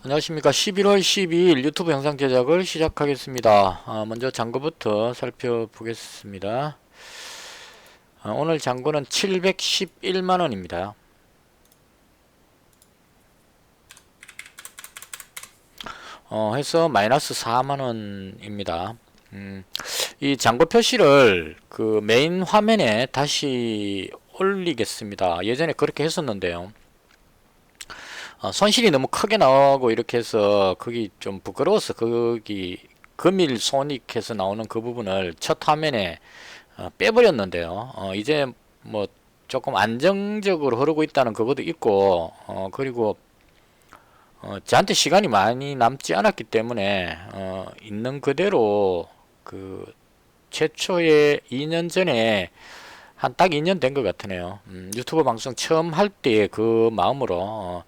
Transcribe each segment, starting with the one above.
안녕하십니까. 11월 12일 유튜브 영상 제작을 시작하겠습니다. 먼저 잔고부터 살펴보겠습니다. 오늘 잔고는 711만원입니다. 해서 마이너스 4만원입니다. 이 잔고 표시를 그 메인 화면에 다시 올리겠습니다. 예전에 그렇게 했었는데요. 손실이 너무 크게 나오고 이렇게 해서 거기 좀 부끄러워서 거기 금일 손익해서 나오는 그 부분을 첫 화면에 빼버렸는데요. 이제 뭐 조금 안정적으로 흐르고 있다는 그것도 있고 그리고 저한테 시간이 많이 남지 않았기 때문에 있는 그대로 그 최초에 2년 전에 한 딱 2년 된 것 같으네요. 유튜브 방송 처음 할 때 그 마음으로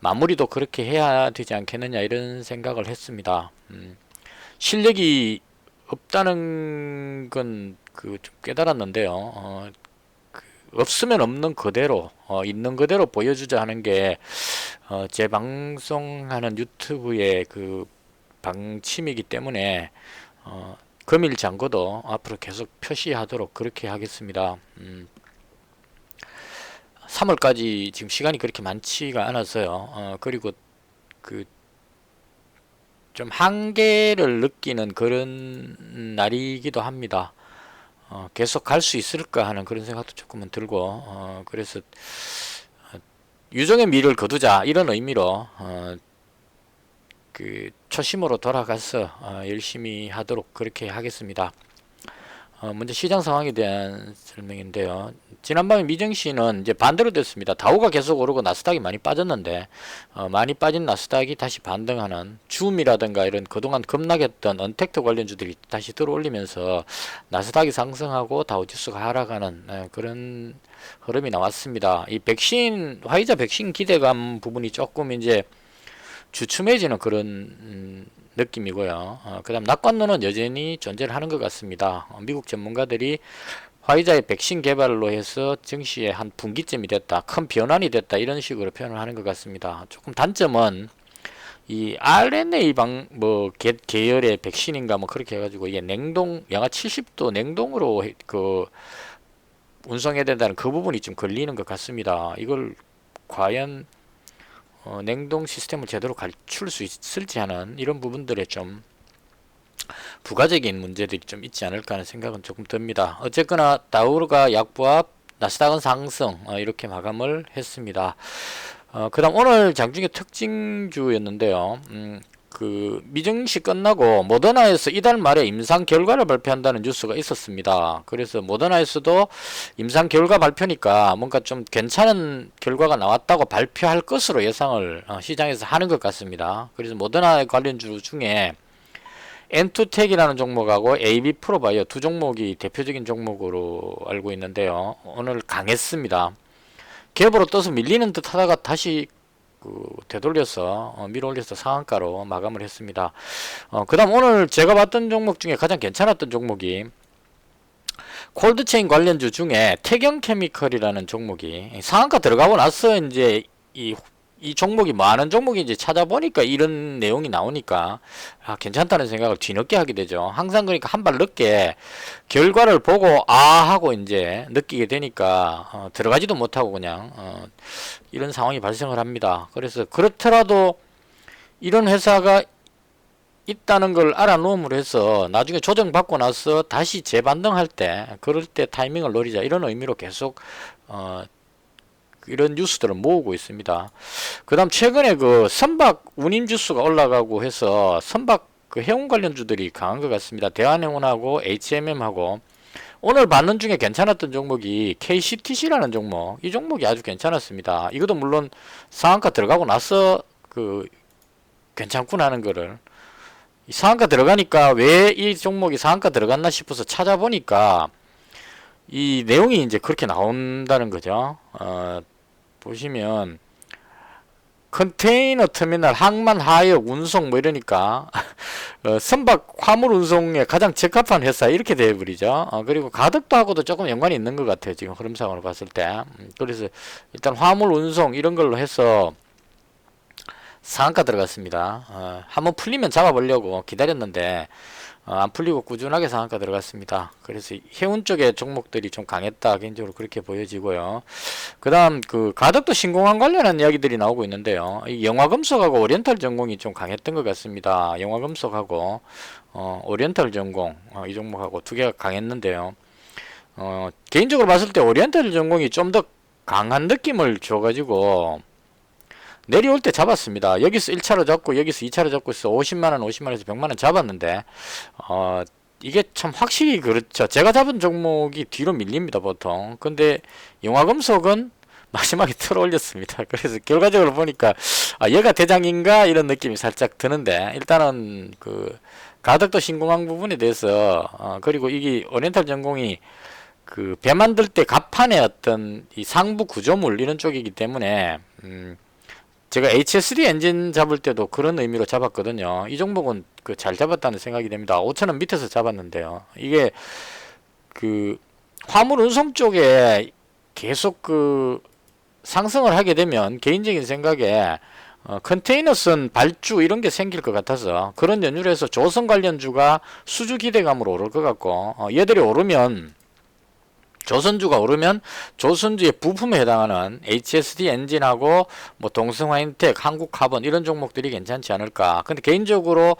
마무리도 그렇게 해야 되지 않겠느냐 이런 생각을 했습니다. 실력이 없다는 건 그 좀 깨달았는데요. 없으면 없는 그대로 있는 그대로 보여주자 하는 게 제 방송하는 유튜브의 그 방침이기 때문에 금일 잔고도 앞으로 계속 표시하도록 그렇게 하겠습니다. 3월까지 지금 시간이 그렇게 많지가 않아서요. 그리고 그 좀 한계를 느끼는 그런 날이기도 합니다. 계속 갈 수 있을까 하는 그런 생각도 조금은 들고 그래서 유종의 미를 거두자 이런 의미로 그 초심으로 돌아가서 열심히 하도록 그렇게 하겠습니다. 먼저 시장 상황에 대한 설명인데요. 지난밤에 미증시는 이제 반대로 됐습니다. 다우가 계속 오르고 나스닥이 많이 빠졌는데 많이 빠진 나스닥이 다시 반등하는 줌이라든가 이런 그동안 급락했던 언택트 관련주들이 다시 들어올리면서 나스닥이 상승하고 다우지수가 하락하는 그런 흐름이 나왔습니다. 이 백신 화이자 백신 기대감 부분이 조금 이제 주춤해지는 그런 느낌이고요. 그 다음 낙관론은 여전히 존재를 하는 것 같습니다. 미국 전문가들이 화이자의 백신 개발로 해서 증시의 한 분기점이 됐다, 큰 변환이 됐다 이런 식으로 표현을 하는 것 같습니다. 조금 단점은 이 RNA 계열의 백신인가 뭐 그렇게 해가지고 이게 냉동 영하 70도 냉동으로 그 운송해야 된다는 그 부분이 좀 걸리는 것 같습니다. 이걸 과연 냉동 시스템을 제대로 갖출 수 있을지 하는 이런 부분들에 좀 부가적인 문제들이 좀 있지 않을까 하는 생각은 조금 듭니다. 어쨌거나 다우가 약보합, 나스닥은 상승 이렇게 마감을 했습니다. 그 다음 오늘 장중에 특징주였는데요. 그 미증시 끝나고 모더나에서 이달 말에 임상 결과를 발표한다는 뉴스가 있었습니다. 그래서 모더나에서도 임상 결과 발표니까 뭔가 좀 괜찮은 결과가 나왔다고 발표할 것으로 예상을 시장에서 하는 것 같습니다. 그래서 모더나 관련주 중에 엔투텍이라는 종목하고 AB 프로바이오 두 종목이 대표적인 종목으로 알고 있는데요. 오늘 강했습니다. 갭으로 떠서 밀리는 듯 하다가 다시 되돌려서 밀어올려서 상한가로 마감을 했습니다. 그 다음 오늘 제가 봤던 종목 중에 가장 괜찮았던 종목이 콜드체인 관련주 중에 태경케미컬이라는 종목이 상한가 들어가고 나서 이제 이 종목이 뭐 하는 종목인지 찾아보니까 이런 내용이 나오니까 괜찮다는 생각을 뒤늦게 하게 되죠. 항상 그러니까 한 발 늦게 결과를 보고 하고 이제 느끼게 되니까 들어가지도 못하고 그냥 이런 상황이 발생을 합니다. 그래서 그렇더라도 이런 회사가 있다는 걸 알아놓음으로 해서 나중에 조정받고 나서 다시 재반등할 때 그럴 때 타이밍을 노리자 이런 의미로 계속 이런 뉴스들을 모으고 있습니다. 그 다음 최근에 그 선박 운임 지수가 올라가고 해서 선박 그 해운 관련주들이 강한 것 같습니다. 대한해운하고 HMM하고 오늘 받는 중에 괜찮았던 종목이 KCTC라는 종목, 이 종목이 아주 괜찮았습니다. 이것도 물론 상한가 들어가고 나서 그 괜찮구나 하는 거를 상한가 들어가니까 왜 이 종목이 상한가 들어갔나 싶어서 찾아보니까 이 내용이 이제 그렇게 나온다는 거죠. 보시면 컨테이너 터미널, 항만, 하역, 운송 뭐 이러니까 선박 화물 운송에 가장 적합한 회사 이렇게 되어버리죠. 그리고 가덕도 하고도 조금 연관이 있는 것 같아요. 지금 흐름상으로 봤을 때. 그래서 일단 화물 운송 이런 걸로 해서 상한가 들어갔습니다. 한번 풀리면 잡아보려고 기다렸는데 안 풀리고 꾸준하게 상한가 들어갔습니다. 그래서 해운 쪽의 종목들이 좀 강했다, 개인적으로 그렇게 보여지고요. 그 다음 그 가덕도 신공항 관련한 이야기들이 나오고 있는데요. 이 영화금속하고 오리엔탈 전공이 좀 강했던 것 같습니다. 영화금속하고 오리엔탈 전공, 이 종목하고 두 개가 강했는데요. 개인적으로 봤을 때 오리엔탈 전공이 좀 더 강한 느낌을 줘가지고 내려올 때 잡았습니다. 여기서 1차로 잡고 여기서 2차로 잡고 있어 50만원 50만원에서 100만원 잡았는데 이게 참 확실히 그렇죠. 제가 잡은 종목이 뒤로 밀립니다 보통. 근데 영화금속은 마지막에 틀어 올렸습니다. 그래서 결과적으로 보니까 얘가 대장인가 이런 느낌이 살짝 드는데, 일단은 그 가덕도 신공항 부분에 대해서 그리고 이게 오리엔탈 전공이 그 배 만들 때 갑판의 어떤 이 상부 구조물 이런 쪽이기 때문에 제가 HSD 엔진 잡을 때도 그런 의미로 잡았거든요. 이 종목은 그 잘 잡았다는 생각이 됩니다. 5,000원 밑에서 잡았는데요. 이게 그 화물 운송 쪽에 계속 그 상승을 하게 되면 개인적인 생각에 컨테이너선 발주 이런 게 생길 것 같아서 그런 연유로 해서 조선 관련주가 수주 기대감으로 오를 것 같고, 얘들이 오르면 조선주가 오르면 조선주의 부품에 해당하는 HSD 엔진하고 뭐 동성화인텍, 한국카본 이런 종목들이 괜찮지 않을까. 근데 개인적으로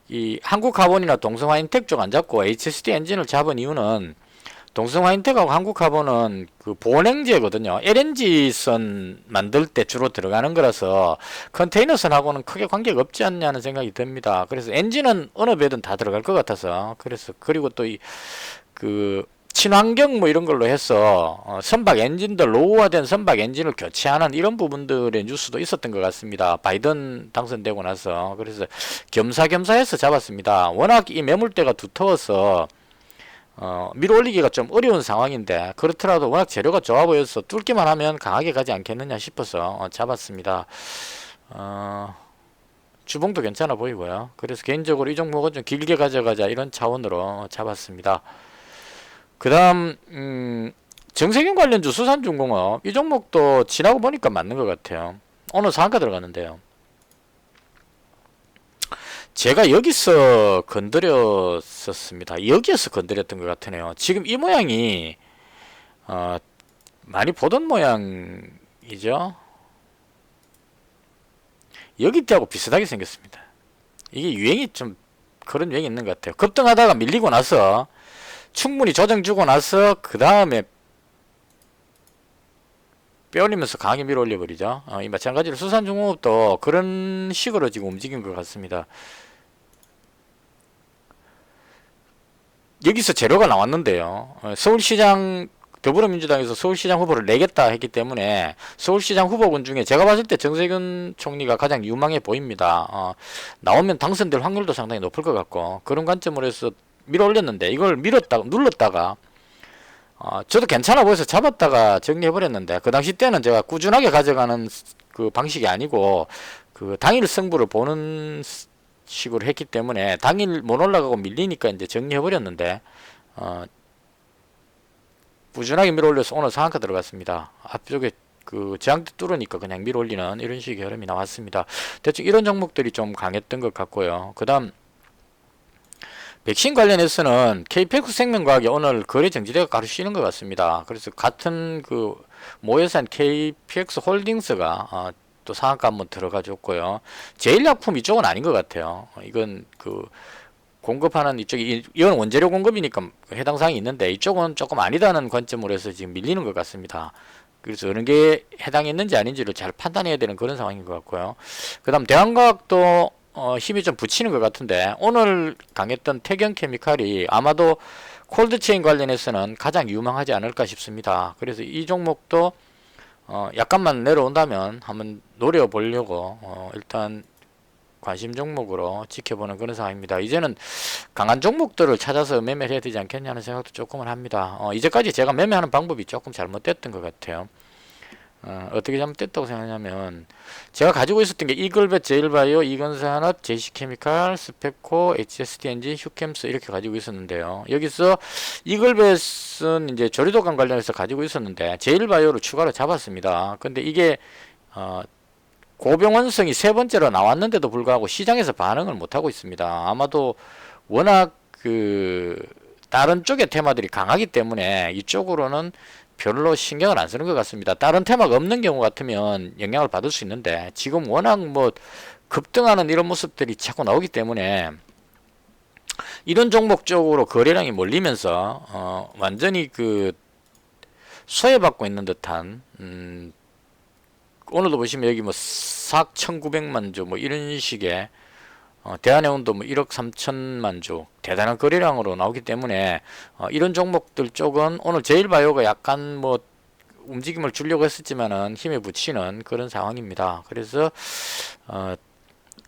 이 한국카본이나 동성화인텍 쪽 안 잡고 HSD 엔진을 잡은 이유는 동성화인텍하고 한국카본은 그 보냉제거든요. LNG선 만들 때 주로 들어가는 거라서 컨테이너선하고는 크게 관계가 없지 않냐는 생각이 듭니다. 그래서 엔진은 어느 배든 다 들어갈 것 같아서, 그래서 그리고 또 이 그 친환경 뭐 이런 걸로 해서 선박 엔진들, 노후화된 선박 엔진을 교체하는 이런 부분들의 뉴스도 있었던 것 같습니다. 바이든 당선되고 나서. 그래서 겸사겸사해서 잡았습니다. 워낙 이 매물대가 두터워서 밀어 올리기가 좀 어려운 상황인데, 그렇더라도 워낙 재료가 좋아 보여서 뚫기만 하면 강하게 가지 않겠느냐 싶어서 잡았습니다. 주봉도 괜찮아 보이고요. 그래서 개인적으로 이 종목은 좀 길게 가져가자 이런 차원으로 잡았습니다. 그 다음 정세균 관련주 수산중공업, 이 종목도 지나고 보니까 맞는 것 같아요. 오늘 상한가 들어갔는데요. 제가 여기서 건드렸었습니다. 여기에서 건드렸던 것 같으네요. 지금 이 모양이 많이 보던 모양이죠. 여기 때하고 비슷하게 생겼습니다. 이게 유행이 좀 그런 유행이 있는 것 같아요. 급등하다가 밀리고 나서 충분히 조정 주고 나서 그 다음에 빼올리면서 강하게 밀어 올려버리죠. 이 마찬가지로 수산중공업도 그런 식으로 지금 움직인 것 같습니다. 여기서 재료가 나왔는데요. 서울시장, 더불어민주당에서 서울시장 후보를 내겠다 했기 때문에 서울시장 후보군 중에 제가 봤을 때 정세균 총리가 가장 유망해 보입니다. 나오면 당선될 확률도 상당히 높을 것 같고, 그런 관점으로 해서 밀어 올렸는데, 이걸 눌렀다가 저도 괜찮아 보여서 잡았다가 정리해버렸는데, 그 당시 때는 제가 꾸준하게 가져가는 그 방식이 아니고 그 당일 승부를 보는 식으로 했기 때문에 당일 못 올라가고 밀리니까 이제 정리해버렸는데, 꾸준하게 밀어 올려서 오늘 상한가 들어갔습니다. 앞쪽에 그 저항대 뚫으니까 그냥 밀어 올리는 이런 식의 흐름이 나왔습니다. 대충 이런 종목들이 좀 강했던 것 같고요. 그 다음 백신 관련해서는 KPX 생명과학이 오늘 거래 정지되가 가로 쉬는 것 같습니다. 그래서 같은 그 모회사인 KPX 홀딩스가 또 상한가 한번 들어가 줬고요. 제일약품 이쪽은 아닌 것 같아요. 이건 그 공급하는 이쪽이, 이건 원재료 공급이니까 해당 사항이 있는데, 이쪽은 조금 아니다는 관점으로 해서 지금 밀리는 것 같습니다. 그래서 어느 게 해당했는지 아닌지를 잘 판단해야 되는 그런 상황인 것 같고요. 그 다음 대한과학도 힘이 좀 붙이는 것 같은데, 오늘 강했던 태경케미칼이 아마도 콜드체인 관련해서는 가장 유망하지 않을까 싶습니다. 그래서 이 종목도 약간만 내려온다면 한번 노려보려고 일단 관심 종목으로 지켜보는 그런 상황입니다. 이제는 강한 종목들을 찾아서 매매를 해야 되지 않겠냐는 생각도 조금은 합니다. 이제까지 제가 매매하는 방법이 조금 잘못됐던 것 같아요. 어떻게 잘못됐다고 생각하냐면, 제가 가지고 있었던 게 이글벳, 제일바이오, 이건산업, 제시케미칼, 스페코, HSD엔진, 휴캠스 이렇게 가지고 있었는데요. 여기서 이글벳은 이제 조리도감 관련해서 가지고 있었는데 제일바이오를 추가로 잡았습니다. 근데 이게 고병원성이 세 번째로 나왔는데도 불구하고 시장에서 반응을 못하고 있습니다. 아마도 워낙 다른 쪽의 테마들이 강하기 때문에 이쪽으로는 별로 신경을 안 쓰는 것 같습니다. 다른 테마가 없는 경우 같으면 영향을 받을 수 있는데 지금 워낙 뭐 급등하는 이런 모습들이 자꾸 나오기 때문에 이런 종목 쪽으로 거래량이 몰리면서 완전히 소외받고 있는 듯한 오늘도 보시면 여기 뭐 4,900만 주 뭐 이런 식의 대한해운도 뭐 1억 3천만 주 대단한 거래량으로 나오기 때문에 이런 종목들 쪽은 오늘 제일바이오가 약간 뭐 움직임을 주려고 했었지만은 힘에 부치는 그런 상황입니다. 그래서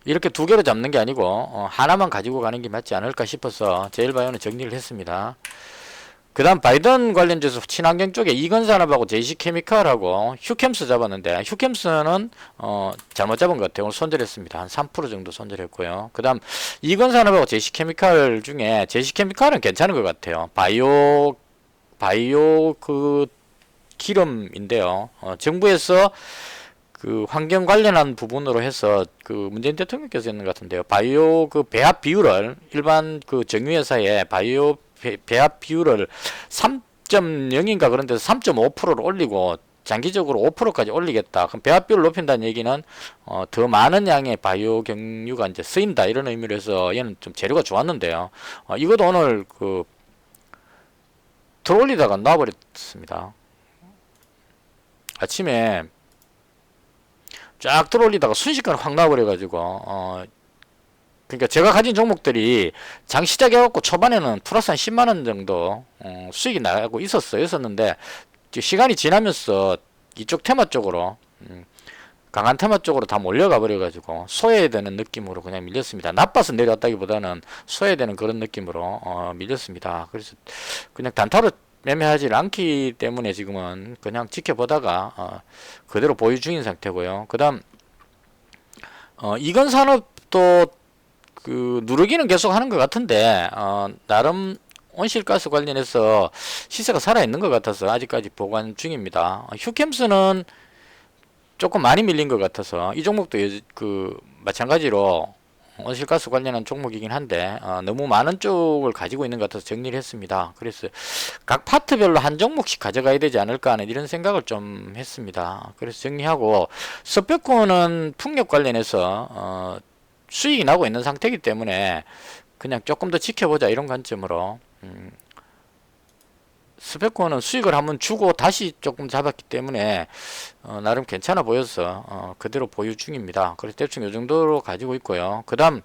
이렇게 두 개로 잡는 게 아니고 하나만 가지고 가는 게 맞지 않을까 싶어서 제일바이오는 정리를 했습니다. 그 다음 바이든 관련돼서 친환경 쪽에 이건산업하고 JC케미칼하고 휴캠스 잡았는데 휴캠스는 잘못 잡은 것 같아요. 오늘 손절했습니다. 한 3% 정도 손절했고요. 그 다음 이건산업하고 JC케미칼 중에 JC케미칼은 괜찮은 것 같아요. 바이오 기름인데요. 정부에서 환경 관련한 부분으로 해서 문재인 대통령께서 했는 것 같은데요. 바이오 배합 비율을 일반 정유회사의 바이오 배합 비율을 3.0인가 그런 데서 3.5%로 올리고 장기적으로 5%까지 올리겠다. 그럼 배합 비율을 높인다는 얘기는 더 많은 양의 바이오 경유가 이제 쓰인다 이런 의미로 해서 얘는 좀 재료가 좋았는데요. 이것도 오늘 들어올리다가 놔버렸습니다. 아침에 쫙 들어올리다가 순식간에 확 놔버려가지고 그러니까 제가 가진 종목들이 장 시작해갖고 초반에는 플러스 한 10만원 정도 수익이 나고 있었는데 시간이 지나면서 이쪽 테마 쪽으로 강한 테마 쪽으로 다 몰려가 버려가지고 소외되는 느낌으로 그냥 밀렸습니다. 나빠서 내려왔다기보다는 소외되는 그런 느낌으로 밀렸습니다. 그래서 그냥 단타로 매매하지 않기 때문에 지금은 그냥 지켜보다가 그대로 보유 중인 상태고요. 그 다음 이건산업도 누르기는 계속 하는 것 같은데 나름 온실가스 관련해서 시세가 살아있는 것 같아서 아직까지 보관 중입니다. 휴캠스는 조금 많이 밀린 것 같아서 이 종목도 마찬가지로 온실가스 관련한 종목이긴 한데 너무 많은 쪽을 가지고 있는 것 같아서 정리를 했습니다. 그래서 각 파트별로 한 종목씩 가져가야 되지 않을까 하는 이런 생각을 좀 했습니다. 그래서 정리하고 스펙코는 풍력 관련해서 수익이 나고 있는 상태이기 때문에 그냥 조금 더 지켜보자 이런 관점으로 스펙코는 수익을 한번 주고 다시 조금 잡았기 때문에 나름 괜찮아 보여서 그대로 보유 중입니다. 그래서 대충 이 정도로 가지고 있고요. 그 다음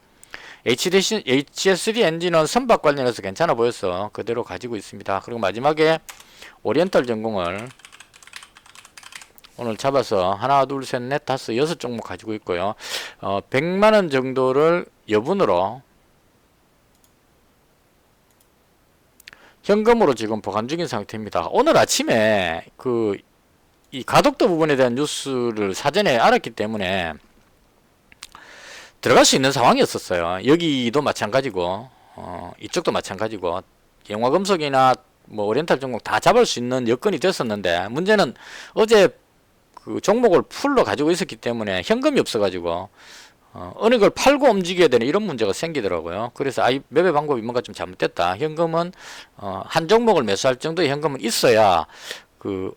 HSD 엔진은 선박 관련해서 괜찮아 보여서 그대로 가지고 있습니다. 그리고 마지막에 오리엔탈 전공을 오늘 잡아서 하나 둘 셋 넷 다섯 여섯 종목 가지고 있고요. 100만원 정도를 여분으로 현금으로 지금 보관 중인 상태입니다. 오늘 아침에 이 가덕도 부분에 대한 뉴스를 사전에 알았기 때문에 들어갈 수 있는 상황이었었어요. 여기도 마찬가지고 이쪽도 마찬가지고 영화금속이나 뭐 오리엔탈 종목 다 잡을 수 있는 여건이 됐었는데 문제는 어제 종목을 풀로 가지고 있었기 때문에 현금이 없어가지고 어느 걸 팔고 움직여야 되는 이런 문제가 생기더라고요. 그래서 매매 방법이 뭔가 좀 잘못됐다. 현금은 한 종목을 매수할 정도의 현금은 있어야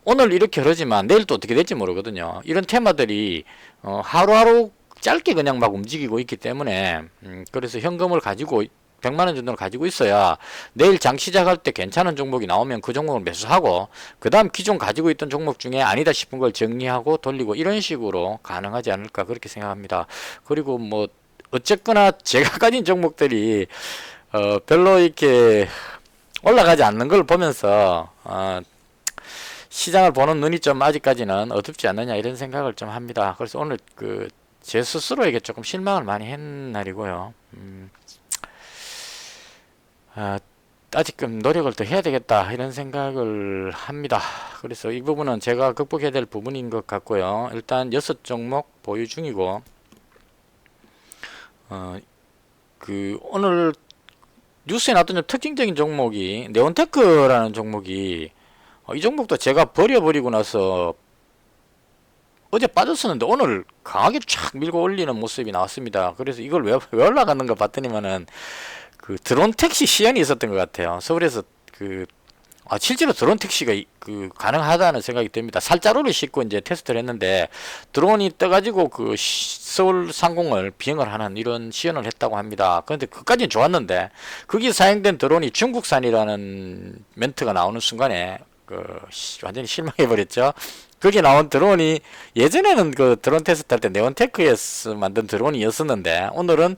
오늘 이렇게 흐르지만 내일 또 어떻게 될지 모르거든요. 이런 테마들이 하루하루 짧게 그냥 막 움직이고 있기 때문에 그래서 현금을 가지고 100만원 정도를 가지고 있어야 내일 장 시작할 때 괜찮은 종목이 나오면 그 종목을 매수하고 그 다음 기존 가지고 있던 종목 중에 아니다 싶은 걸 정리하고 돌리고 이런 식으로 가능하지 않을까 그렇게 생각합니다. 그리고 뭐 어쨌거나 제가 가진 종목들이 별로 이렇게 올라가지 않는 걸 보면서 시장을 보는 눈이 좀 아직까지는 어둡지 않느냐 이런 생각을 좀 합니다. 그래서 오늘 제 스스로에게 조금 실망을 많이 한 날이고요. 아직끔 노력을 더 해야 되겠다 이런 생각을 합니다. 그래서 이 부분은 제가 극복해야 될 부분인 것 같고요. 일단 6종목 보유 중이고 오늘 뉴스에 나왔던 좀 특징적인 종목이 네온테크라는 종목이 이 종목도 제가 버려버리고 나서 어제 빠졌었는데 오늘 강하게 쫙 밀고 올리는 모습이 나왔습니다. 그래서 이걸 왜 올라갔는가 봤더니만은 그 드론 택시 시연이 있었던 것 같아요. 서울에서 그 실제로 드론 택시가 가능하다는 생각이 듭니다. 살자루를 싣고 이제 테스트를 했는데 드론이 떠가지고 그 서울 상공을 비행을 하는 이런 시연을 했다고 합니다. 그런데 그까지는 좋았는데 거기 사용된 드론이 중국산이라는 멘트가 나오는 순간에 완전히 실망해 버렸죠. 거기 나온 드론이 예전에는 그 드론 테스트 할 때 네온테크에서 만든 드론이었었는데 오늘은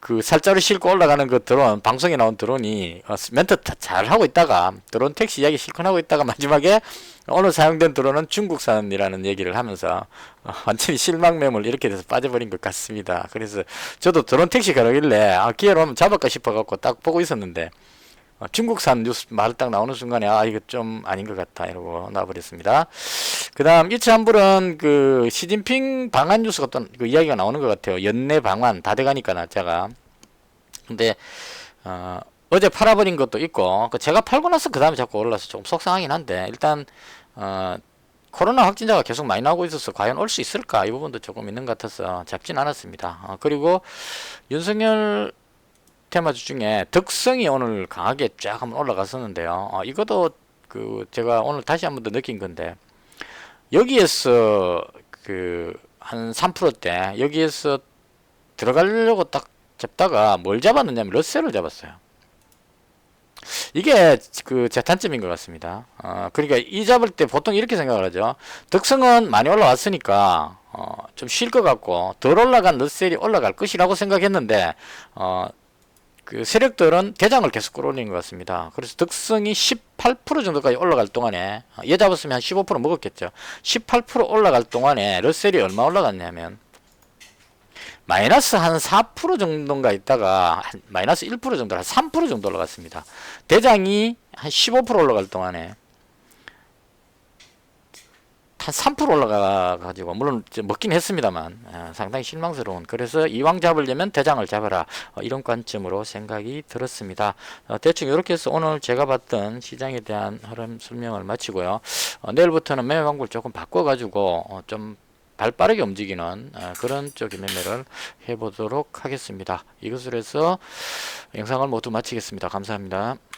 그 살자루 싣고 올라가는 그 드론, 방송에 나온 드론이 멘트 잘 하고 있다가 드론 택시 이야기 실컷 하고 있다가 마지막에 오늘 사용된 드론은 중국산이라는 얘기를 하면서 완전히 실망매물 이렇게 돼서 빠져버린 것 같습니다. 그래서 저도 드론 택시 가려길래 기회로 하면 잡을까 싶어갖고 딱 보고 있었는데 중국산 뉴스 말 딱 나오는 순간에 이거 좀 아닌 것 같다 이러고 놔버렸습니다. 그 다음 이차 한불은 그 시진핑 방한 뉴스가 또 그 이야기가 나오는 것 같아요. 연내 방한 다 돼가니까 날짜가. 근데 어제 팔아버린 것도 있고 제가 팔고 나서 그 다음에 자꾸 올라서 조금 속상하긴 한데 일단 코로나 확진자가 계속 많이 나오고 있어서 과연 올 수 있을까 이 부분도 조금 있는 것 같아서 잡진 않았습니다. 그리고 윤석열 테마주 중에 덕성이 오늘 강하게 쫙 한번 올라갔었는데요. 이것도 제가 오늘 다시 한번 더 느낀 건데 여기에서 한 3%대 여기에서 들어가려고 딱 잡다가 뭘 잡았느냐면 러셀을 잡았어요. 이게 제 단점인 것 같습니다. 그러니까 이 잡을 때 보통 이렇게 생각을 하죠. 덕성은 많이 올라왔으니까 좀 쉴 것 같고 덜 올라간 러셀이 올라갈 것이라고 생각했는데 그 세력들은 대장을 계속 끌어올리는 것 같습니다. 그래서 덕성이 18% 정도까지 올라갈 동안에 얘 잡았으면 한 15% 먹었겠죠. 18% 올라갈 동안에 러셀이 얼마 올라갔냐면 마이너스 한 4% 정도인가 있다가 마이너스 1% 정도 한 3% 정도 올라갔습니다. 대장이 한 15% 올라갈 동안에 한 3% 올라가가지고 물론 먹긴 했습니다만 상당히 실망스러운 그래서 이왕 잡으려면 대장을 잡아라 이런 관점으로 생각이 들었습니다. 대충 이렇게 해서 오늘 제가 봤던 시장에 대한 흐름 설명을 마치고요. 내일부터는 매매 방법을 조금 바꿔가지고 좀 발빠르게 움직이는 그런 쪽의 매매를 해보도록 하겠습니다. 이것으로 해서 영상을 모두 마치겠습니다. 감사합니다.